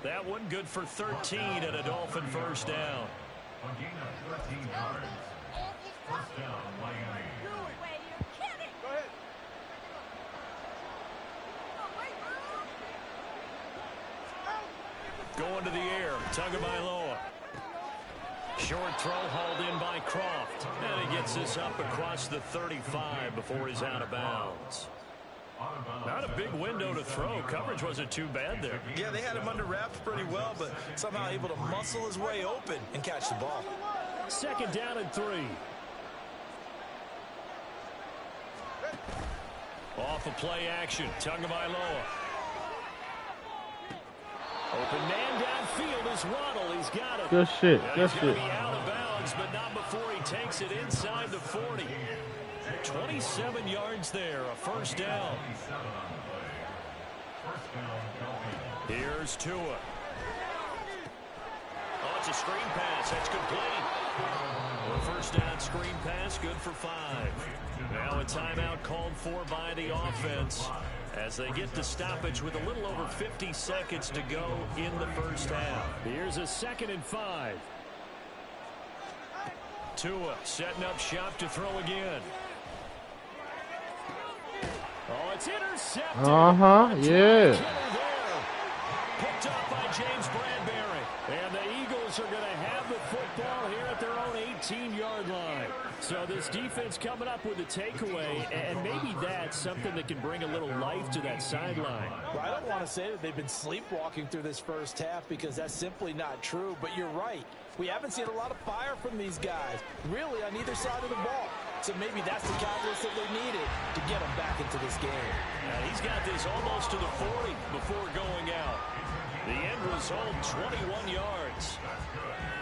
That one good for 13 and a Dolphin first down. A gain of 13 yards. First down, Miami. Going to the air, Tagovailoa. Short throw hauled in by Croft. And he gets this up across the 35 before he's out of bounds. Not a big window to throw. Coverage wasn't too bad there. Yeah, they had him under wraps pretty well, but somehow able to muscle his way open and catch the ball. Second down and 3. Off of play action, Tagovailoa. Open man downfield is Waddle. He's got it. Good shit. Now Good he's shit. Be out of bounds, but not before he takes it inside the 40. 27 yards there, a first down. Here's Tua. Oh, it's a screen pass. That's complete. A first down screen pass, good for 5. Now a timeout called for by the offense as they get to stoppage with a little over 50 seconds to go in the first half. Here's a 2nd and 5. Tua setting up shop to throw again. Oh, it's intercepted. Yeah. Picked up by James Bradbury. And the Eagles are going to have the football here at their own 18-yard line. So this defense coming up with a takeaway, and maybe that's something that can bring a little life to that sideline. Well, I don't want to say that they've been sleepwalking through this first half because that's simply not true, but you're right. We haven't seen a lot of fire from these guys, really on either side of the ball. So maybe that's the catalyst that they needed to get them back into this game. He's got this almost to the 40 before going out. The end result, 21 yards.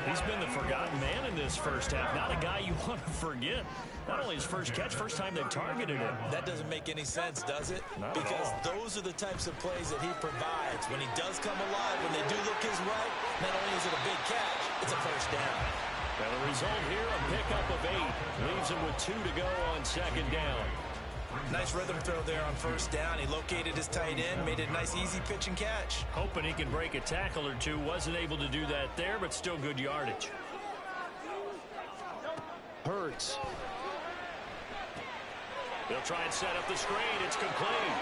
He's been the forgotten man in this first half. Not a guy you want to forget. Not only his first catch, first time they've targeted him. That doesn't make any sense, does it? Because those are the types of plays that he provides. When he does come alive, when they do look his way, not only is it a big catch, it's a first down. And the result here, a pickup of 8. Leaves him with 2 to go on second down. Nice rhythm throw there on first down. He located his tight end, made it a nice easy pitch and catch. Hoping he can break a tackle or two. Wasn't able to do that there, but still good yardage. Hurts. They'll try and set up the screen. It's complete.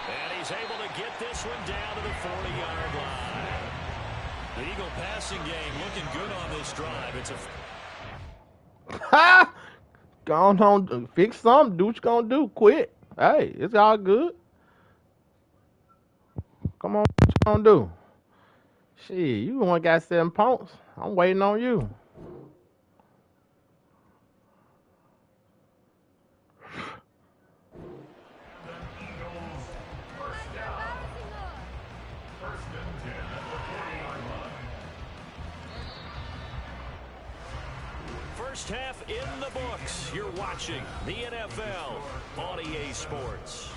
And he's able to get this one down to the 40-yard line. The Eagle passing game looking good on this drive. It's a... Go on, fix something. Do what you gonna do. Quit. Hey, it's all good. Come on, what you gonna do? Shit, you the one got 7 points. I'm waiting on you. First half in the books. You're watching the NFL on EA Sports.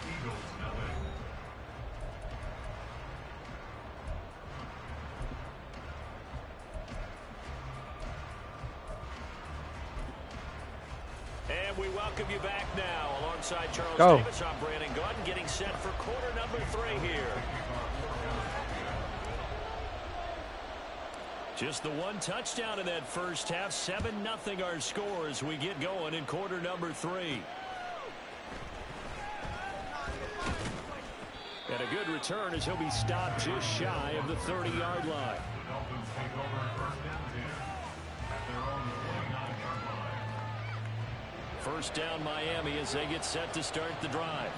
And we welcome you back now alongside Charles Davis. I'm Brandon Gordon getting set for quarter number 3 here. Just the one touchdown in that first half. 7-0 our score as we get going in quarter number 3. And a good return as he'll be stopped just shy of the 30-yard line. First down Miami as they get set to start the drive.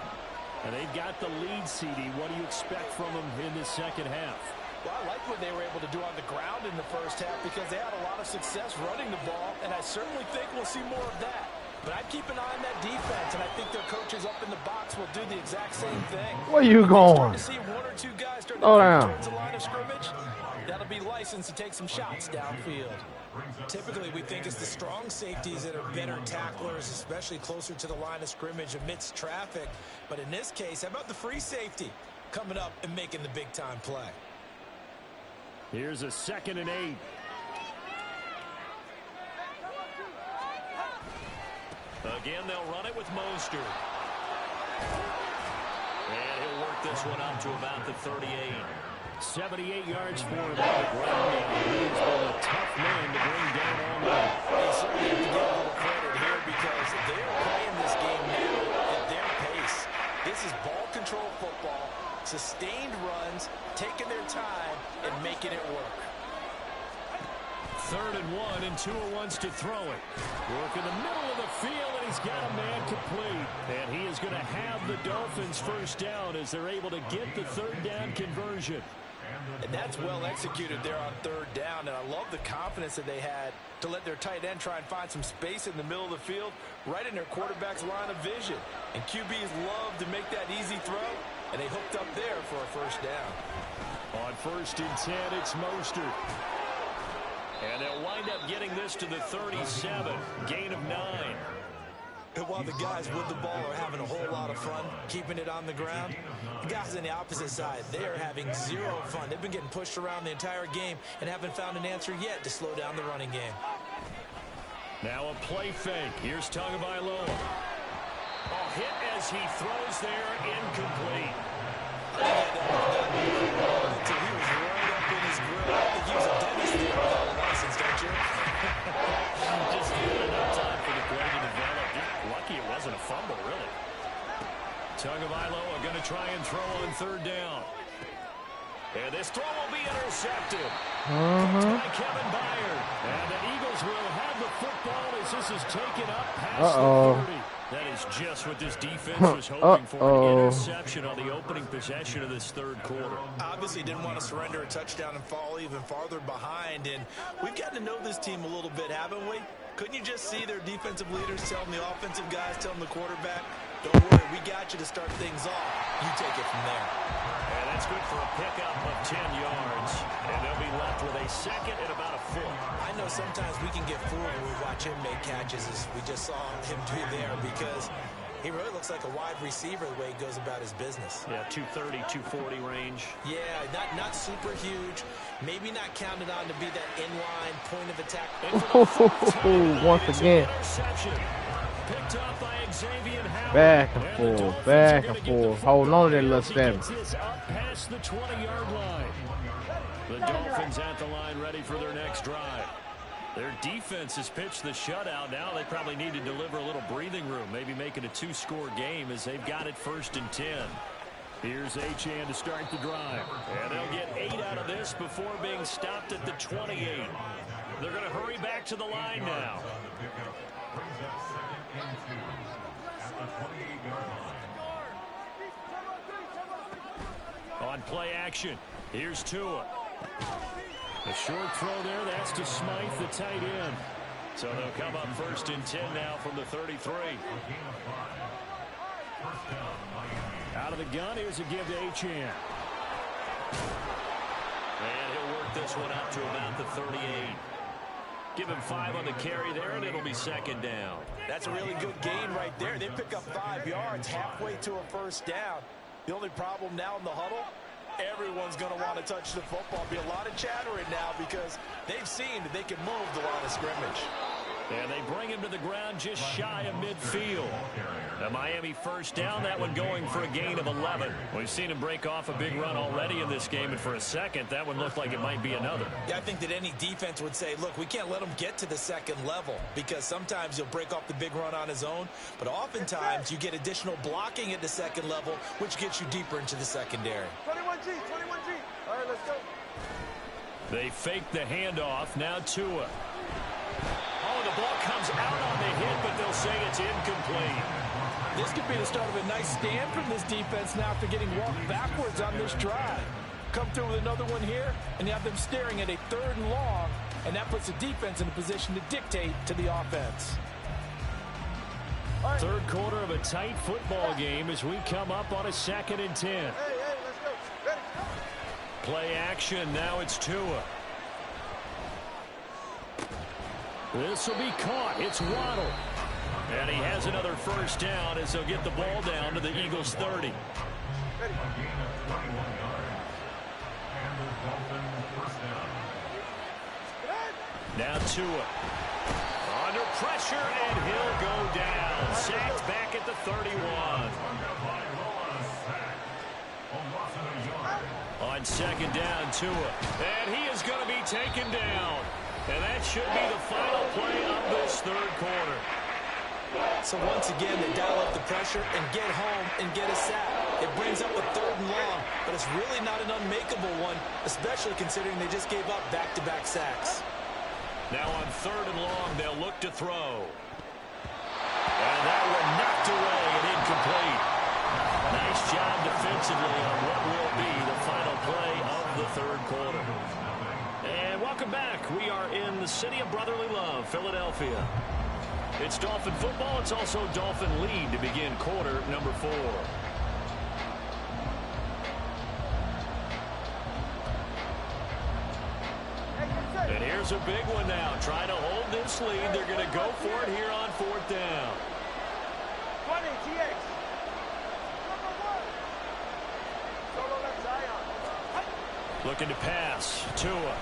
And they've got the lead, CD. What do you expect from them in the second half? Well, I like what they were able to do on the ground in the first half because they had a lot of success running the ball, and I certainly think we'll see more of that. But I'd keep an eye on that defense, and I think their coaches up in the box will do the exact same thing. Where you going? To see 1 or 2 guys start to move towards the line of scrimmage, that'll be licensed to take some shots downfield. Typically, we think it's the strong safeties that are better tacklers, especially closer to the line of scrimmage amidst traffic. But in this case, how about the free safety coming up and making the big-time play? Here's a 2nd and 8. Again, they'll run it with Mostert. And he'll work this one up to about the 38. 78 yards for him on the ground. He's been a tough man to bring down all night. They certainly have to get a little credit here because they're playing this game now at their pace. This is ball control football, sustained runs, taking their time, and making it work. 3rd and 1, and Tua wants to throw it. Work in the middle of the field, and he's got a man complete. And he is going to have the Dolphins first down as they're able to get the 3rd down conversion. And that's well executed there on 3rd down, and I love the confidence that they had to let their tight end try and find some space in the middle of the field, right in their quarterback's line of vision. And QBs love to make that easy throw, and they hooked up there for a first down. On 1st and 10, it's Mostert. And they'll wind up getting this to the 37, gain of 9. And while the guys with the ball are having a whole lot of fun keeping it on the ground, the guys on the opposite side, they are having zero fun. They've been getting pushed around the entire game and haven't found an answer yet to slow down the running game. Now a play fake. Here's Tagovailoa. Oh, hit as he throws there, incomplete. He was right up in his grill. I think he was a dentist there without a license, don't you? Just giving enough time for the play to develop. Lucky it wasn't a fumble, really. Tagovailoa going to try and throw on 3rd down. And this throw will be intercepted. Caught by Kevin Byard. And the Eagles will have the football as this is taken up past the 30. That is just what this defense was hoping for, an interception on the opening possession of this 3rd quarter. Obviously didn't want to surrender a touchdown and fall even farther behind, and we've gotten to know this team a little bit, haven't we? Couldn't you just see their defensive leaders telling the offensive guys, telling the quarterback, don't worry, we got you to start things off. You take it from there. And that's good for a pickup of 10 yards, and they'll be left with a 2nd and about a 4. I know sometimes we can get fooled when we watch him make catches, as we just saw him do there, because he really looks like a wide receiver the way he goes about his business. Yeah, 230, 240 range. Yeah, not super huge. Maybe not counted on to be that inline point of attack. Once again. Picked up by Xavier Howard. Back and forth, back and forth. Holding on to that little 7. Up past the 20-yard line. The Dolphins at the line ready for their next drive. Their defense has pitched the shutout. Now they probably need to deliver a little breathing room, maybe make it a 2-score game as they've got it 1st and 10. Here's Achane to start the drive. And they'll get 8 out of this before being stopped at the 28. They're going to hurry back to the line now. On play action, here's Tua. A short throw there, that's to Smythe, the tight end. So they'll come up 1st and 10 now from the 33. Out of the gun, here's a give to Achane. And he'll work this one out to about the 38. Give him 5 on the carry there, and it'll be 2nd down. That's a really good gain right there. They pick up 5 yards halfway to a first down. The only problem now in the huddle, everyone's going to want to touch the football. Be a lot of chattering now because they've seen that they can move the line of scrimmage. And they bring him to the ground just shy of midfield. The Miami first down, that one going for a gain of 11. We've seen him break off a big run already in this game, and for a second, that one looked like it might be another. Yeah, I think that any defense would say, look, we can't let him get to the 2nd level because sometimes he'll break off the big run on his own, but oftentimes you get additional blocking at the 2nd level, which gets you deeper into the secondary. 21G. All right, let's go. They fake the handoff. Now Tua. Oh, the ball comes out on the hit, but they'll say it's incomplete. This could be the start of a nice stand from this defense now after getting walked backwards on this drive. Come through with another one here, and you have them staring at a 3rd and long, and that puts the defense in a position to dictate to the offense. Right. 3rd quarter of a tight football game as we come up on a 2nd and 10. Hey, let's go. Ready? Play action. Now it's Tua. This will be caught. It's Waddle. And he has another first down as they'll get the ball down to the Eagles' 30. Ready? Now Tua. Under pressure, and he'll go down. Sacked back at the 31. On second down, Tua. And he is going to be taken down. And that should be the final play of this third quarter. So once again, they dial up the pressure and get home and get a sack. It brings up a 3rd and long, but it's really not an unmakeable one, especially considering they just gave up back-to-back sacks. Now on 3rd and long, they'll look to throw. And that one knocked away and incomplete. Nice job defensively on what will be the final play of the third quarter. And welcome back. We are in the city of brotherly love, Philadelphia. It's Dolphin football. It's also Dolphin lead to begin quarter number 4. And here's a big one now. Trying to hold this lead. They're going to go for it here on 4th down. 20, GX. Number 1. Solo left Zion. Looking to pass. Tua.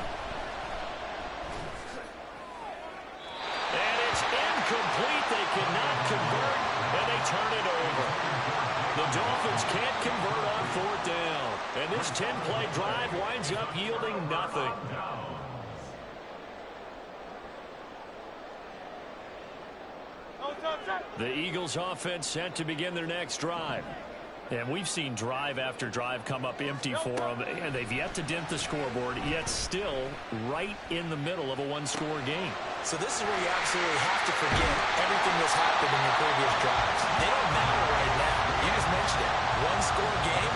And it's incomplete. They cannot convert, and they turn it over. The Dolphins can't convert on 4th down. And this 10-play drive winds up yielding nothing. The Eagles offense set to begin their next drive. And we've seen drive after drive come up empty for them, and they've yet to dent the scoreboard, yet still right in the middle of a one-score game. So this is where you absolutely have to forget everything that's happened in your previous drives. They don't matter right now. You just mentioned it. One-score game.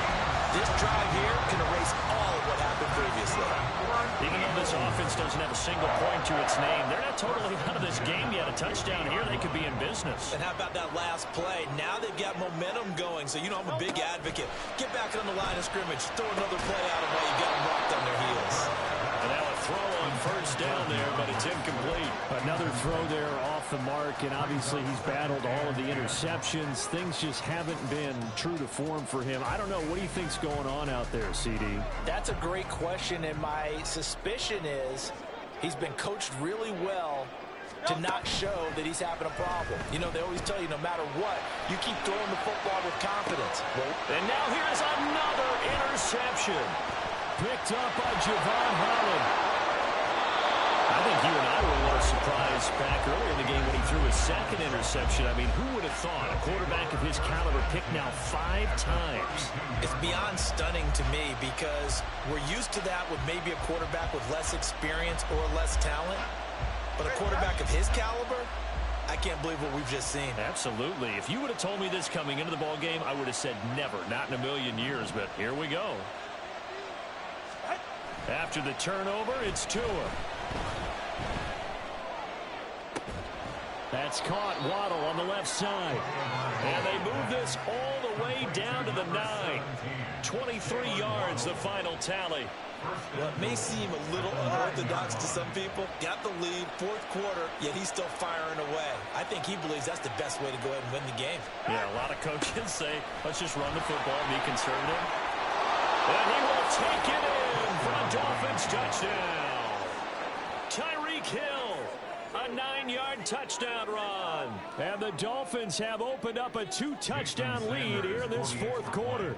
This drive here can erase all of what happened previously. Even though this offense doesn't have a single point to its name, they're not totally out of this game yet. A touchdown here, they could be in business. And how about that last play? Now they've got momentum going. So, you know, I'm a big advocate. Get back on the line of scrimmage. Throw another play out of while you got them locked on their heels. And now a throw on 1st down there, but it's incomplete. Another throw there off the mark, and obviously he's battled all of the interceptions. Things just haven't been true to form for him. I don't know. What do you think's going on out there, CD? That's a great question, and my suspicion is he's been coached really well to not show that he's having a problem. You know, they always tell you no matter what, you keep throwing the football with confidence. And now here's another interception. Picked up by Javon Holland. I think you and I were a little surprised back earlier in the game when he threw his 2nd interception. I mean, who would have thought a quarterback of his caliber picked now 5 times? It's beyond stunning to me because we're used to that with maybe a quarterback with less experience or less talent. But a quarterback of his caliber, I can't believe what we've just seen. Absolutely. If you would have told me this coming into the ball game, I would have said never, not in a million years. But here we go. After the turnover, it's Tua. That's caught. Waddle on the left side. And they move this all the way down to the 9. 23 yards, the final tally. Well, it may seem a little unorthodox to some people. Got the lead, 4th quarter, yet he's still firing away. I think he believes that's the best way to go ahead and win the game. Yeah, a lot of coaches say, let's just run the football and be conservative. And he will take it in for a Dolphins touchdown. Tyreek Hill, a 9-yard touchdown run. And the Dolphins have opened up a 2-touchdown lead here in this 4th quarter.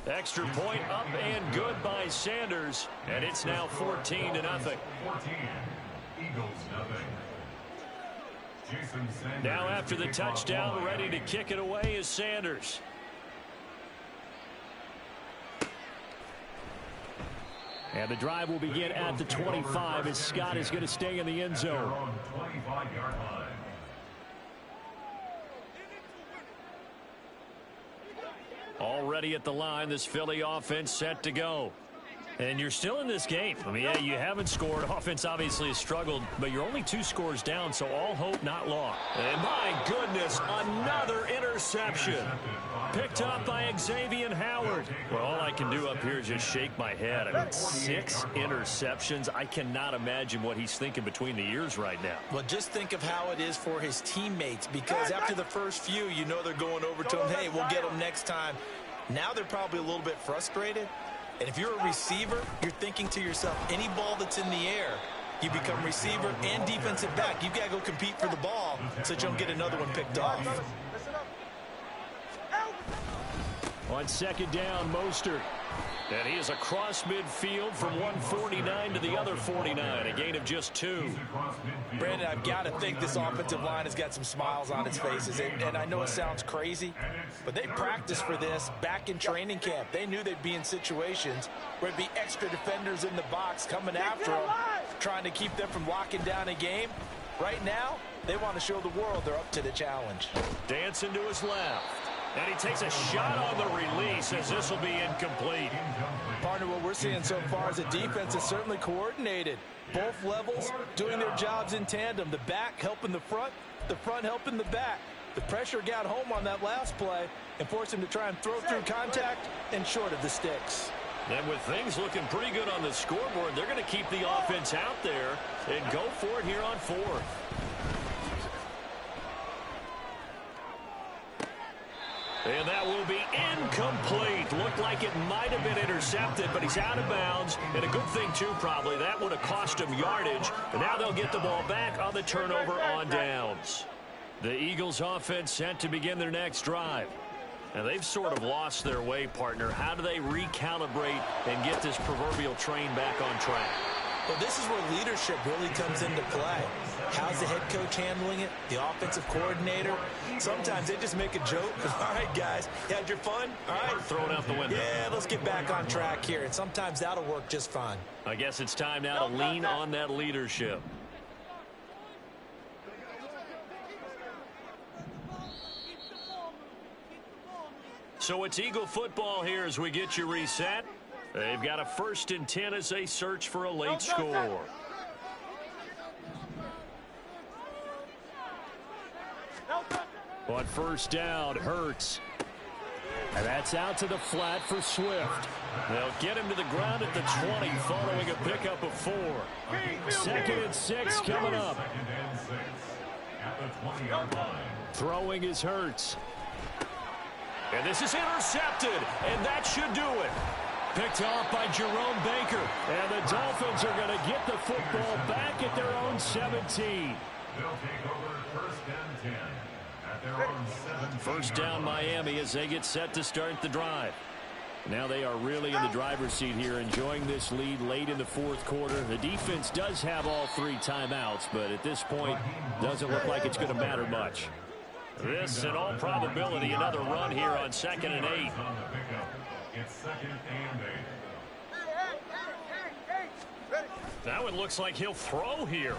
Extra point up and good by Sanders. And it's now 14-0. 14. Eagles nothing. Jason Sanders. Now after the touchdown, ready to kick it away is Sanders. And the drive will begin at the 25 as Scott is going to stay in the end zone. 25-yard line. Already at the line, this Philly offense set to go. And you're still in this game. I mean, yeah, you haven't scored. Offense obviously has struggled, but you're only 2 scores down, so all hope not lost. And my goodness, another interception. Picked up by Xavier Howard. Well, all I can do up here is just shake my head. I mean, 6 interceptions. I cannot imagine what he's thinking between the ears right now. Well, just think of how it is for his teammates, because after the first few, you know they're going over to him, hey, we'll get him next time. Now they're probably a little bit frustrated. And if you're a receiver, you're thinking to yourself, any ball that's in the air, you become receiver and defensive back. You've got to go compete for the ball so that you don't get another one picked off. Listen up. On second down, Mostert. And he is across midfield from 149 to the other 49, a gain of just 2. Brandon, I've got to think this offensive line has got some smiles on its faces. And I know it sounds crazy, but they practiced for this back in training camp. They knew they'd be in situations where it'd be extra defenders in the box coming after them, trying to keep them from locking down a game. Right now, they want to show the world they're up to the challenge. Dancing to his left. And he takes a shot on the release as this will be incomplete. Partner, what we're seeing so far is a defense is certainly coordinated. Both levels doing their jobs in tandem. The back helping the front helping the back. The pressure got home on that last play and forced him to try and throw through contact and short of the sticks. And with things looking pretty good on the scoreboard, they're going to keep the offense out there and go for it here on 4th. And that will be incomplete. Looked like it might have been intercepted, but he's out of bounds. And a good thing, too, probably. That would have cost him yardage. And now they'll get the ball back on the turnover on downs. The Eagles offense set to begin their next drive. And they've sort of lost their way, partner. How do they recalibrate and get this proverbial train back on track? Well, this is where leadership really comes into play. How's the head coach handling it? The offensive coordinator? Sometimes they just make a joke. All right, guys, you had your fun? All right. Throw it out the window. Yeah, let's get back on track here. And sometimes that'll work just fine. I guess it's time now to lean on that leadership. So it's Eagle football here as we get you reset. They've got a 1st and 10 as they search for a late score. On 1st down, Hurts. And that's out to the flat for Swift. They'll get him to the ground at the 20 following a pickup of 4. 2nd and 6 coming up. Throwing is Hurts. And this is intercepted, and that should do it. Picked off by Jerome Baker. And the Dolphins are going to get the football back at their own 17. They'll take over 1st and 10 at their own 17. 1st down Miami as they get set to start the drive. Now they are really in the driver's seat here, enjoying this lead late in the 4th quarter. The defense does have all 3 timeouts, but at this point, doesn't look like it's going to matter much. This, in all probability, another run here on 2nd and 8. It's 2nd and 8. That one looks like he'll throw here.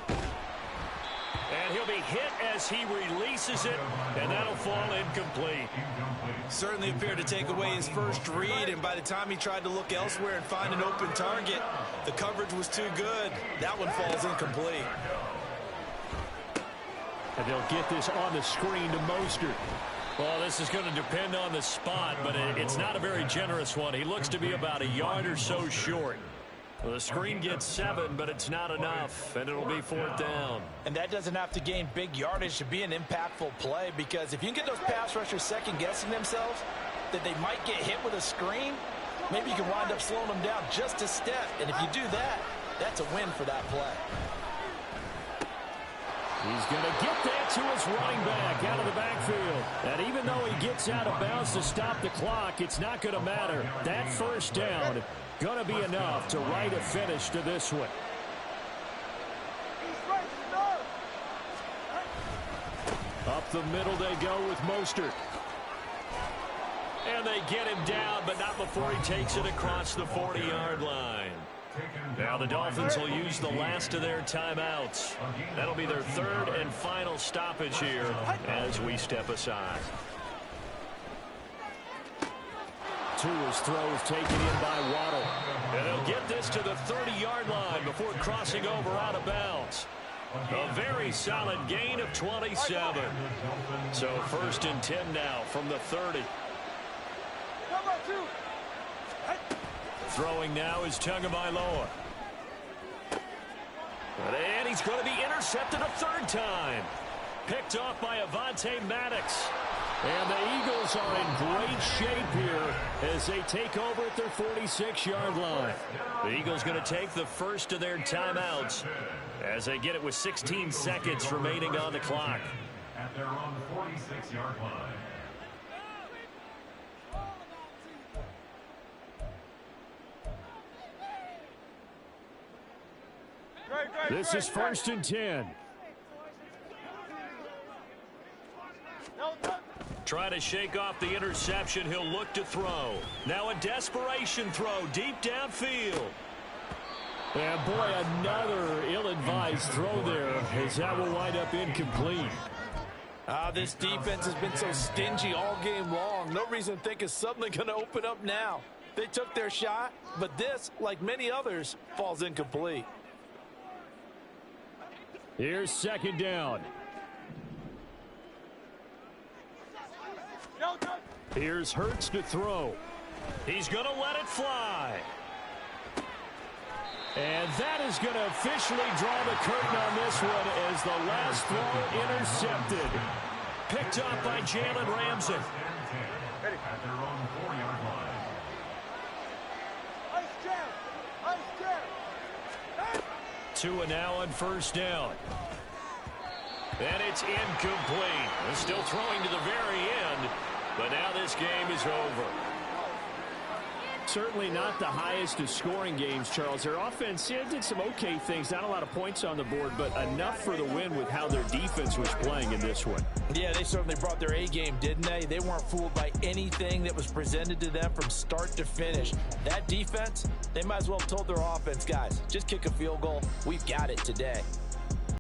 And he'll be hit as he releases it, and that'll fall incomplete. Certainly appeared to take away his first read, and by the time he tried to look elsewhere and find an open target, the coverage was too good. That one falls incomplete. And they'll get this on the screen to Mostert. Well, this is going to depend on the spot, but it's not a very generous one. He looks to be about a yard or so short. Well, the screen gets 7, but it's not enough, and it'll be 4th down. And that doesn't have to gain big yardage to be an impactful play, because if you can get those pass rushers second-guessing themselves that they might get hit with a screen, maybe you can wind up slowing them down just a step. And if you do that, that's a win for that play. He's going to get that to his running back out of the backfield. And even though he gets out of bounds to stop the clock, it's not going to matter. That 1st down going to be enough to write a finish to this one. Up the middle they go with Mostert. And they get him down, but not before he takes it across the 40-yard line. Now the Dolphins will use the last of their timeouts. That'll be their 3rd and final stoppage here as we step aside. Tua's throw is taken in by Waddle. And they'll get this to the 30-yard line before crossing over out of bounds. A very solid gain of 27. So 1st and 10 now from the 30. Throwing now is Tagovailoa. And he's going to be intercepted a 3rd time. Picked off by Avonte Maddox. And the Eagles are in great shape here as they take over at their 46-yard line. The Eagles going to take the first of their timeouts as they get it with 16 seconds remaining on the clock. At their own 46-yard line. This is 1st and 10. Try to shake off the interception. He'll look to throw. Now a desperation throw deep downfield. And boy, another ill-advised throw there as that will wind up incomplete. This defense has been so stingy all game long. No reason to think it's suddenly going to open up now. They took their shot, but this, like many others, falls incomplete. Here's 2nd down. Here's Hurts to throw. He's going to let it fly. And that is going to officially draw the curtain on this one as the last throw intercepted. Picked up by Jalen Ramsey. At their own 4-yard line. 2 and now on 1st down. And it's incomplete. They're still throwing to the very end, but now this game is over. Certainly not the highest of scoring games, Charles. Their offense did some okay things. Not a lot of points on the board, but enough for the win with how their defense was playing in this one. Yeah, they certainly brought their A game, didn't they? They weren't fooled by anything that was presented to them from start to finish. That defense, they might as well have told their offense, guys, just kick a field goal. We've got it today.